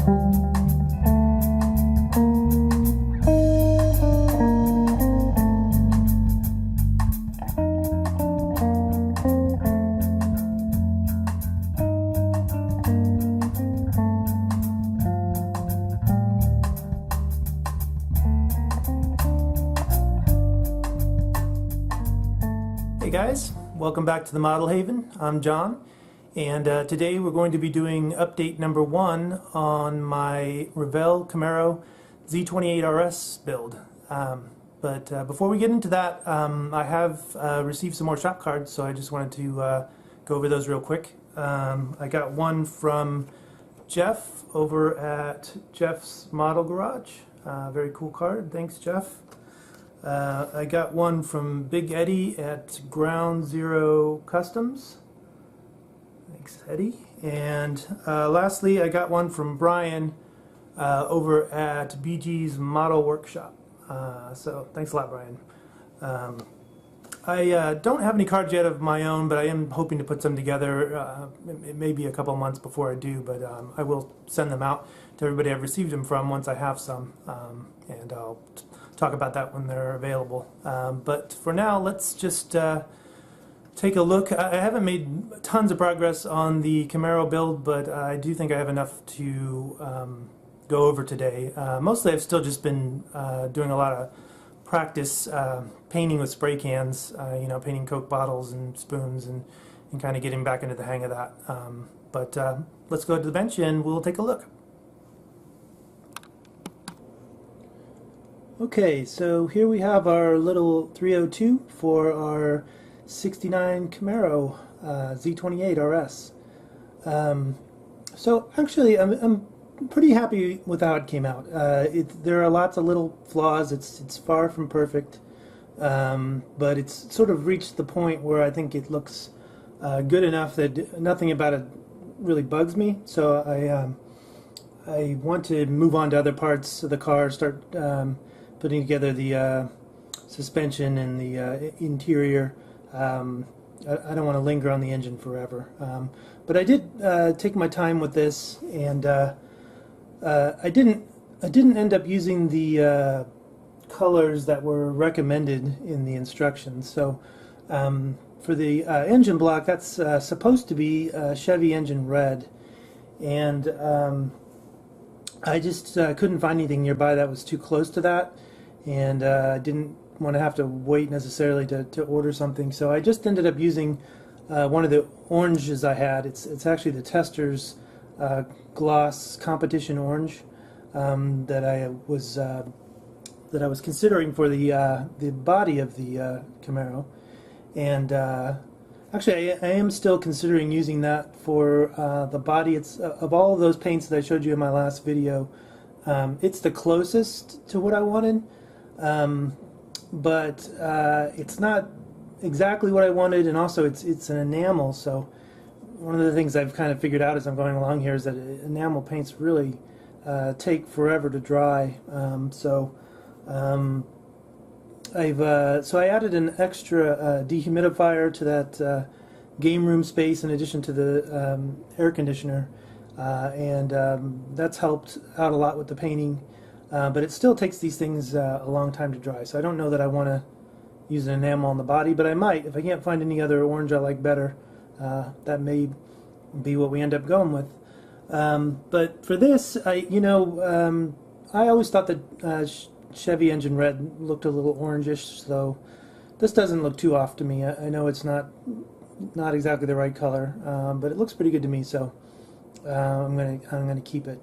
Hey guys, welcome back to the Model Haven. I'm John, and today we're going to be doing update number 1 on my Revell Camaro Z28 RS build. But before we get into that, I have received some more shop cards, so I just wanted to go over those real quick. I got one from Jeff over at Jeff's Model Garage. Very cool card. Thanks, Jeff. I got one from Big Eddie at Ground Zero Customs. Thanks, Eddie. And lastly, I got one from Brian over at BG's Model Workshop. So thanks a lot, Brian. I don't have any cards yet of my own, but I am hoping to put some together. It may be a couple months before I do, but I will send them out to everybody I've received them from once I have some, and I'll talk about that when they're available. But for now, let's just take a look. I haven't made tons of progress on the Camaro build, but I do think I have enough to go over today. Mostly I've still just been doing a lot of practice painting with spray cans, painting Coke bottles and spoons and kind of getting back into the hang of that. But let's go to the bench and we'll take a look. Okay, so here we have our little 302 for our 69 Camaro Z28 RS. So actually I'm pretty happy with how it came out. There are lots of little flaws. It's far from perfect, but it's sort of reached the point where I think it looks good enough that nothing about it really bugs me. So I want to move on to other parts of the car, start putting together the suspension and the interior. I don't want to linger on the engine forever. But I did take my time with this, and I didn't end up using the colors that were recommended in the instructions. So for the engine block, that's supposed to be Chevy engine red, and I just couldn't find anything nearby that was too close to that, and I didn't want to have to wait necessarily to order something, so I just ended up using one of the oranges I had. It's actually the Tester's gloss competition orange that I was considering for the body of the Camaro, and actually I am still considering using that for the body. It's of all of those paints that I showed you in my last video, it's the closest to what I wanted, but it's not exactly what I wanted, and also it's an enamel. So one of the things I've kind of figured out as I'm going along here is that enamel paints really take forever to dry. So I added an extra dehumidifier to that game room space in addition to the air conditioner, and that's helped out a lot with the painting, but it still takes these things a long time to dry. So I don't know that I want to use an enamel on the body, but I might. If I can't find any other orange I like better, that may be what we end up going with. But for this, I always thought that Chevy engine red looked a little orangish, so this doesn't look too off to me. I know it's not exactly the right color, but it looks pretty good to me, so I'm gonna keep it.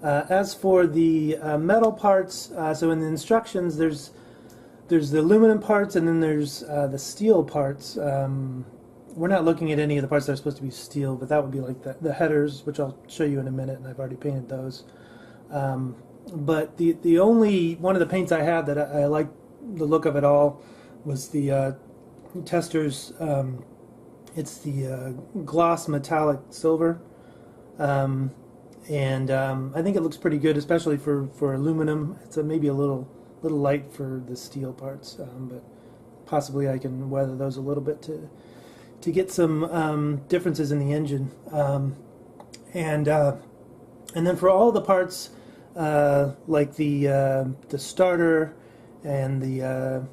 As for the metal parts, so in the instructions there's the aluminum parts, and then there's the steel parts. We're not looking at any of the parts that are supposed to be steel, but that would be like the headers, which I'll show you in a minute, and I've already painted those. But the only one of the paints I had that I liked the look of it all was the Tester's. It's the gloss metallic silver, and I think it looks pretty good, especially for aluminum. It's maybe a little light for the steel parts, but possibly I can weather those a little bit to get some differences in the engine. And And then for all the parts, like the starter and the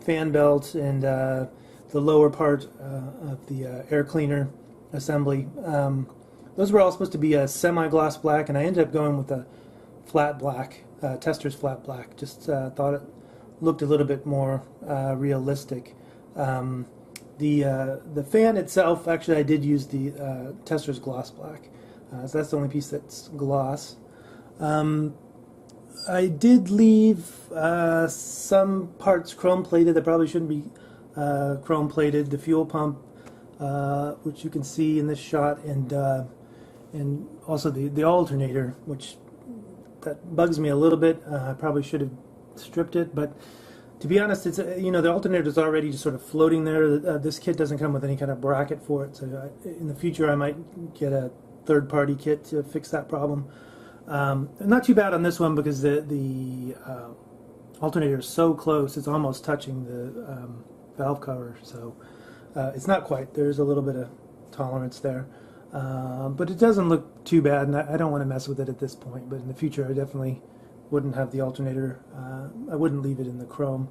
fan belt and the lower part of the air cleaner assembly, those were all supposed to be a semi-gloss black, and I ended up going with a flat black, tester's flat black. Just thought it looked a little bit more realistic. The fan itself, actually, I did use the tester's gloss black, so that's the only piece that's gloss. I did leave some parts chrome plated that probably shouldn't be chrome plated. The fuel pump, which you can see in this shot, and also the alternator, which that bugs me a little bit. I probably should have stripped it, but to be honest, it's the alternator is already just sort of floating there. This kit doesn't come with any kind of bracket for it, so in the future I might get a third-party kit to fix that problem. Not too bad on this one because the alternator is so close; it's almost touching the valve cover. So it's not quite. There's a little bit of tolerance there, but it doesn't look too bad, and I don't want to mess with it at this point. But in the future, I definitely wouldn't have the alternator. I wouldn't leave it in the chrome.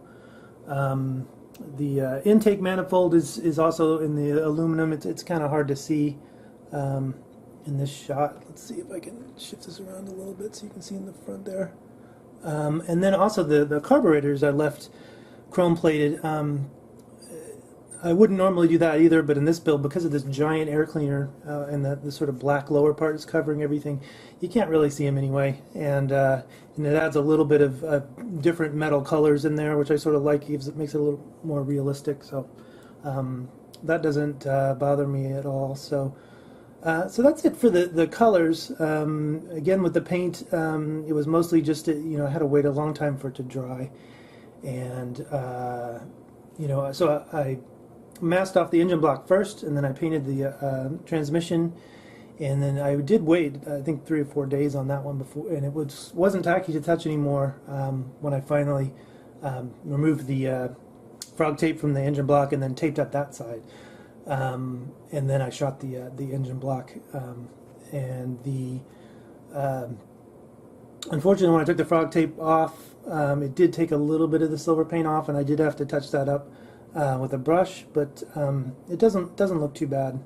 The intake manifold is also in the aluminum. It's kind of hard to see in this shot. Let's see if I can shift this around a little bit so you can see in the front there. And then also the carburetors I left chrome plated. I wouldn't normally do that either, but in this build, because of this giant air cleaner and the sort of black lower part is covering everything, you can't really see them anyway. And it adds a little bit of different metal colors in there, which I sort of like. Makes it a little more realistic. So that doesn't bother me at all. So that's it for the colors. Again, with the paint, it was mostly just I had to wait a long time for it to dry, and so I masked off the engine block first, and then I painted the transmission, and then I did wait, I think 3 or 4 days on that one before, and it wasn't tacky to touch anymore when I finally removed the frog tape from the engine block and then taped up that side. And then I shot the engine block, and unfortunately when I took the frog tape off, it did take a little bit of the silver paint off, and I did have to touch that up with a brush, but it doesn't look too bad.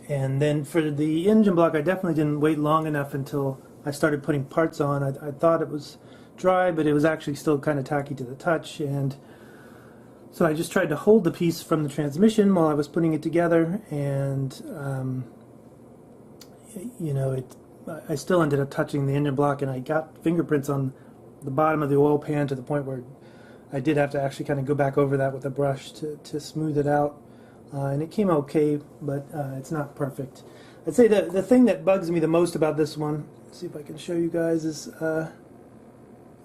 And then for the engine block, I definitely didn't wait long enough until I started putting parts on. I thought it was dry, but it was actually still kind of tacky to the touch, and so I just tried to hold the piece from the transmission while I was putting it together, and I still ended up touching the engine block, and I got fingerprints on the bottom of the oil pan to the point where I did have to actually kind of go back over that with a brush to smooth it out, and it came okay, but it's not perfect. I'd say the thing that bugs me the most about this one, let's see if I can show you guys, is I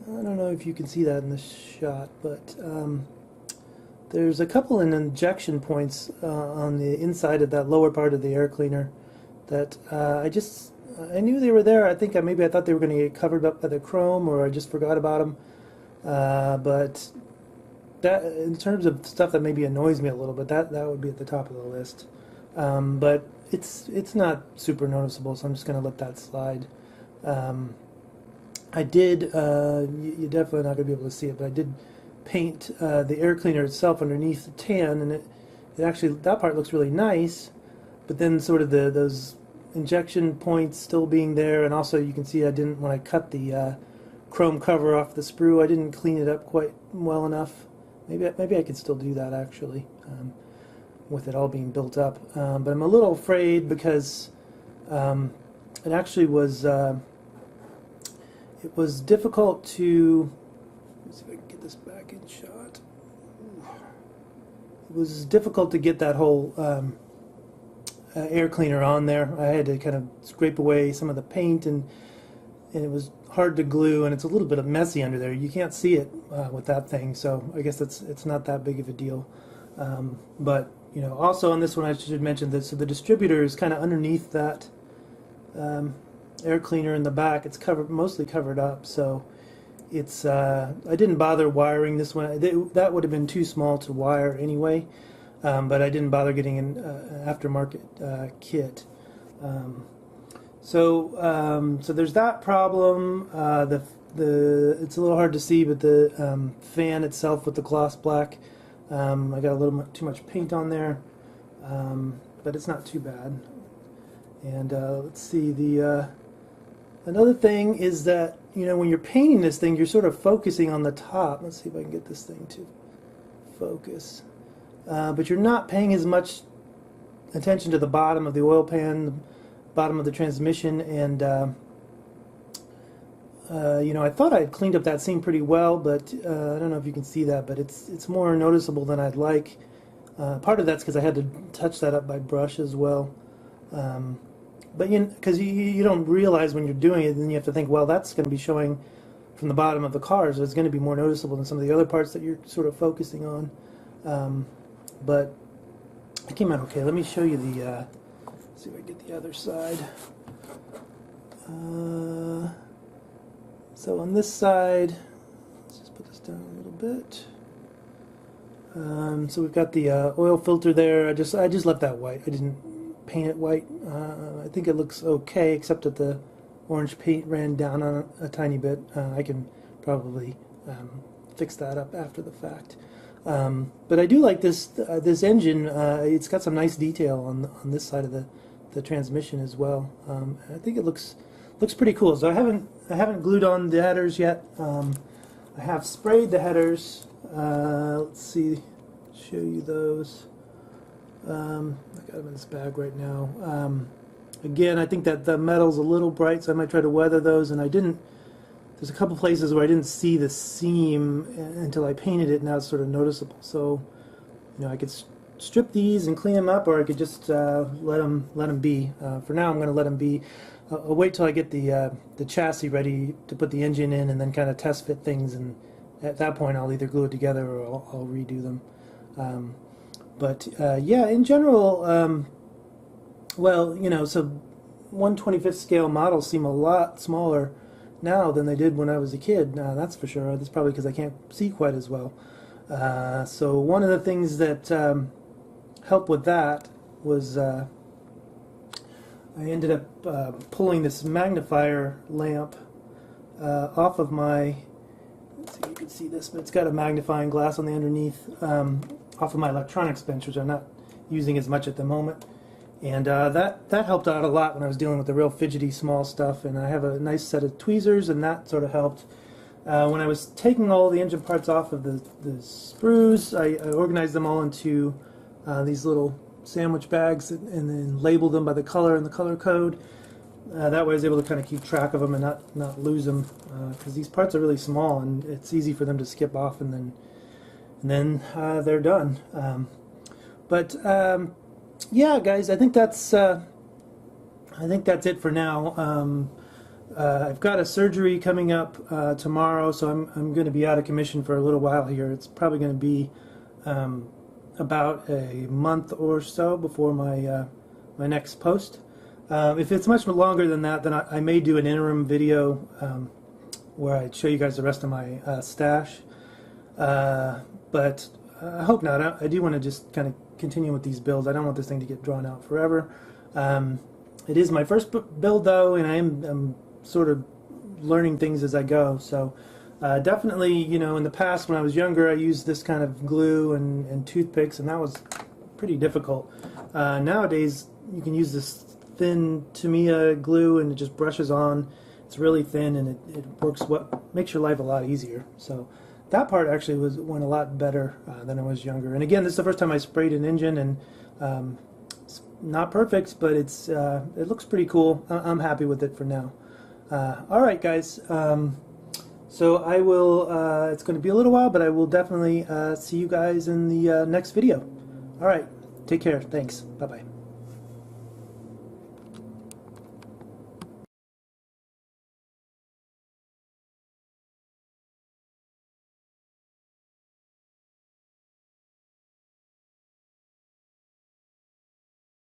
don't know if you can see that in this shot, but there's a couple of injection points on the inside of that lower part of the air cleaner that I knew they were there. I think maybe I thought they were going to get covered up by the chrome, or I just forgot about them. But that, in terms of stuff that maybe annoys me a little bit, that would be at the top of the list. But it's not super noticeable, so I'm just going to let that slide. I did, you're definitely not going to be able to see it, but I did paint the air cleaner itself underneath the tan, and it actually, that part looks really nice, but then sort of those injection points still being there, and also you can see when I cut the chrome cover off the sprue, I didn't clean it up quite well enough. Maybe I could still do that actually, with it all being built up, but I'm a little afraid because it actually was difficult to, let's see if I can get this back in shot. It was difficult to get that whole air cleaner on there. I had to kind of scrape away some of the paint, and it was hard to glue, and it's a little bit messy under there. You can't see it with that thing, so I guess it's not that big of a deal. But also on this one, I should mention that so the distributor is kind of underneath that air cleaner in the back. It's mostly covered up, so it's I didn't bother wiring this one. That would have been too small to wire anyway, but I didn't bother getting an aftermarket kit. So there's that problem. It's a little hard to see, but the fan itself with the gloss black, I got a little too much paint on there, but it's not too bad. And let's see, another thing is that, you know, when you're painting this thing, you're sort of focusing on the top. Let's see if I can get this thing to focus. But you're not paying as much attention to the bottom of the oil pan, the bottom of the transmission, and you know, I thought I had cleaned up that seam pretty well, but I don't know if you can see that, but it's more noticeable than I'd like. Part of that's because I had to touch that up by brush as well. But because you don't realize when you're doing it, then you have to think, well, that's going to be showing from the bottom of the car, so it's going to be more noticeable than some of the other parts that you're sort of focusing on. But it came out okay. Let me show you the, see if I can get the other side. So on this side, let's just put this down a little bit. So we've got the oil filter there. I just left that white. I didn't paint it white. I think it looks okay, except that the orange paint ran down on a tiny bit. I can probably fix that up after the fact. But I do like this engine. It's got some nice detail on this side of the transmission as well. I think it looks pretty cool. So I haven't glued on the headers yet. I have sprayed the headers. Let's see, show you those. I got them in this bag right now. Again, I think that the metal's a little bright, so I might try to weather those. And I didn't. There's a couple places where I didn't see the seam until I painted it. Now it's sort of noticeable. So, you know, I could strip these and clean them up, or I could just let them be. For now, I'm going to let them be. I'll wait till I get the chassis ready to put the engine in, and then kind of test fit things. And at that point, I'll either glue it together or I'll redo them. But yeah, in general, well, you know, so 1/25th scale models seem a lot smaller now than they did when I was a kid. That's for sure. That's probably because I can't see quite as well. So one of the things that helped with that was I ended up pulling this magnifier lamp off of my, let's see if you can see this, but it's got a magnifying glass on the underneath, off of my electronics bench, which I'm not using as much at the moment. And that helped out a lot when I was dealing with the real fidgety small stuff. And I have a nice set of tweezers, and that sort of helped. When I was taking all the engine parts off of the sprues, I organized them all into these little sandwich bags and then labeled them by the color and the color code. That way I was able to kind of keep track of them and not lose them, because these parts are really small and it's easy for them to skip off, and then they're done. Yeah, guys, I think that's it for now. I've got a surgery coming up tomorrow, so I'm going to be out of commission for a little while here. It's probably going to be about a month or so before my my next post. If it's much longer than that, then I may do an interim video where I show you guys the rest of my stash. But I hope not. I do want to just kind of continue with these builds. I don't want this thing to get drawn out forever. It is my first build, though, and I'm sort of learning things as I go. So definitely, you know, in the past when I was younger, I used this kind of glue and toothpicks, and that was pretty difficult. Nowadays, you can use this thin Tamiya glue, and it just brushes on. It's really thin, and it works. What makes your life a lot easier. So that part actually went a lot better than I was younger. And again, this is the first time I sprayed an engine, and it's not perfect, but it looks pretty cool. I'm happy with it for now. All right, guys. So I will. It's going to be a little while, but I will definitely see you guys in the next video. All right. Take care. Thanks. Bye bye.